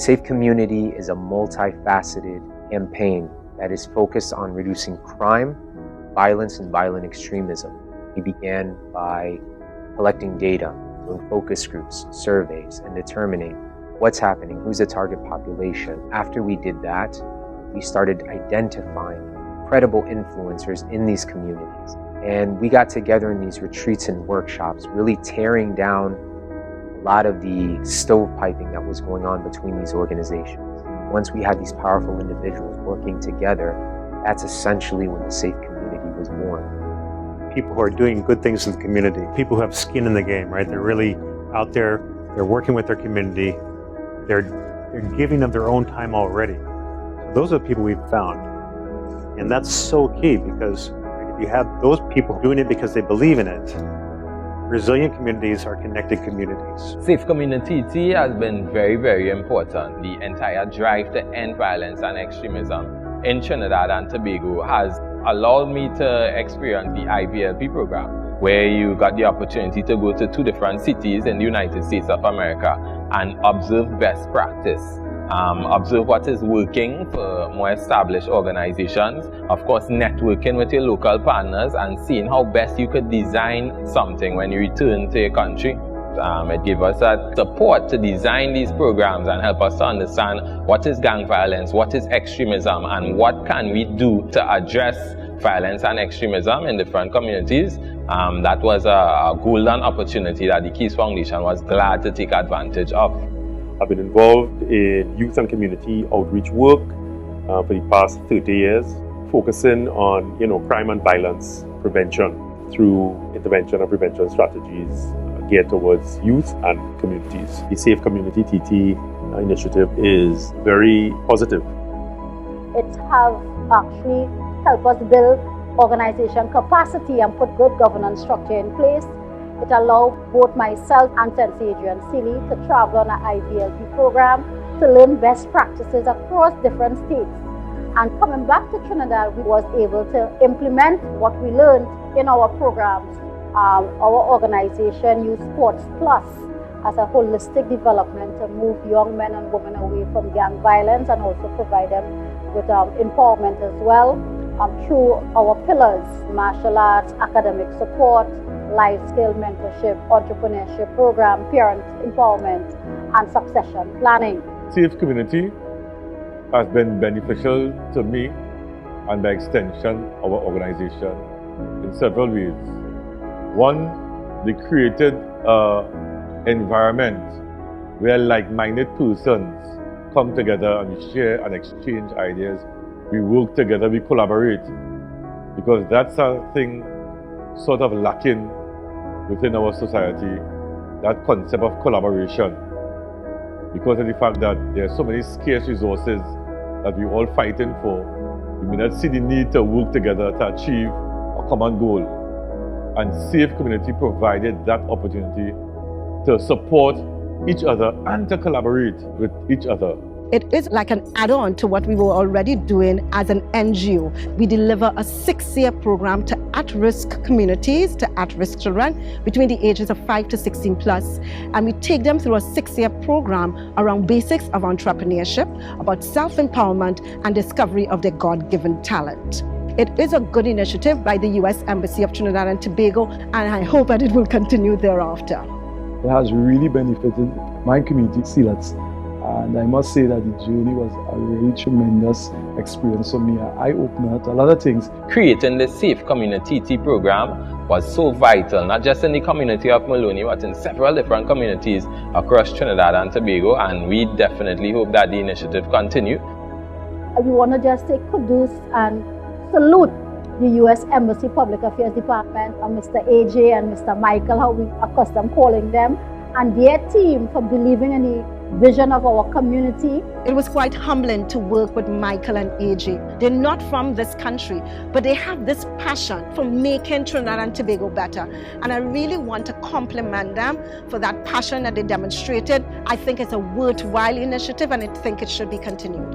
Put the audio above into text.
Safe Community is a multifaceted campaign that is focused on reducing crime, violence, and violent extremism. We began by collecting data, doing focus groups, surveys, and determining what's happening, who's the target population. After we did that, we started identifying credible influencers in these communities. And we got together in these retreats and workshops, really tearing down a lot of the stovepiping that was going on between these organizations. Once we had these powerful individuals working together, that's essentially when the Safe Community was born. People who are doing good things in the community, people who have skin in the game, right? They're really out there, they're working with their community, they're giving them their own time already. Those are the people we've found. And that's so key, because if you have those people doing it because they believe in it, resilient communities are connected communities. SafeCommuniTT has been very, very important. The entire drive to end violence and extremism in Trinidad and Tobago has allowed me to experience the IVLP program, where you got the opportunity to go to 2 different cities in the United States of America and observe best practice. Observe what is working for more established organizations, of course networking with your local partners and seeing how best you could design something when you return to your country. It gave us that support to design these programs and help us to understand what is gang violence, what is extremism, and what can we do to address violence and extremism in different communities. That was a golden opportunity that the Keys Foundation was glad to take advantage of. I've been involved in youth and community outreach work for the past 30 years, focusing on crime and violence prevention through intervention and prevention strategies geared towards youth and communities. The SafeCommuniTT initiative is very positive. It has actually helped us build organization capacity and put good governance structure in place. It allowed both myself and Sensei Adrian Seeley to travel on an IVLP program to learn best practices across different states. And coming back to Trinidad, we was able to implement what we learned in our programs. Our organization used Sports Plus as a holistic development to move young men and women away from gang violence and also provide them with empowerment as well through our pillars: martial arts, academic support, life skill mentorship, entrepreneurship program, parent empowerment, and succession planning. Safe Community has been beneficial to me and by extension our organization in several ways. One, they created an environment where like-minded persons come together and we share and exchange ideas. We work together, we collaborate, because that's a thing sort of lacking within our society, that concept of collaboration, because of the fact that there are so many scarce resources that we're all fighting for. We may not see the need to work together to achieve a common goal. And Safe Community provided that opportunity to support each other and to collaborate with each other. It is like an add-on to what we were already doing as an NGO. We deliver a 6-year program to at-risk communities, to at-risk children between the ages of 5 to 16 plus. And we take them through a 6-year program around basics of entrepreneurship, about self-empowerment and discovery of their God-given talent. It is a good initiative by the U.S. Embassy of Trinidad and Tobago, and I hope that it will continue thereafter. It has really benefited my community, SEALATs. And I must say that the journey was a really tremendous experience for me, an eye-opener to a lot of things. Creating the SafeCommuniTT program was so vital, not just in the community of Maloney, but in several different communities across Trinidad and Tobago, and we definitely hope that the initiative continue. We want to just take kudos and salute the U.S. Embassy Public Affairs Department, Mr. AJ and Mr. Michael, how we accustomed calling them, and their team for believing in the vision of our community. It was quite humbling to work with Michael and AJ. They're not from this country, but they have this passion for making Trinidad and Tobago better. And I really want to compliment them for that passion that they demonstrated. I think it's a worthwhile initiative and I think it should be continued.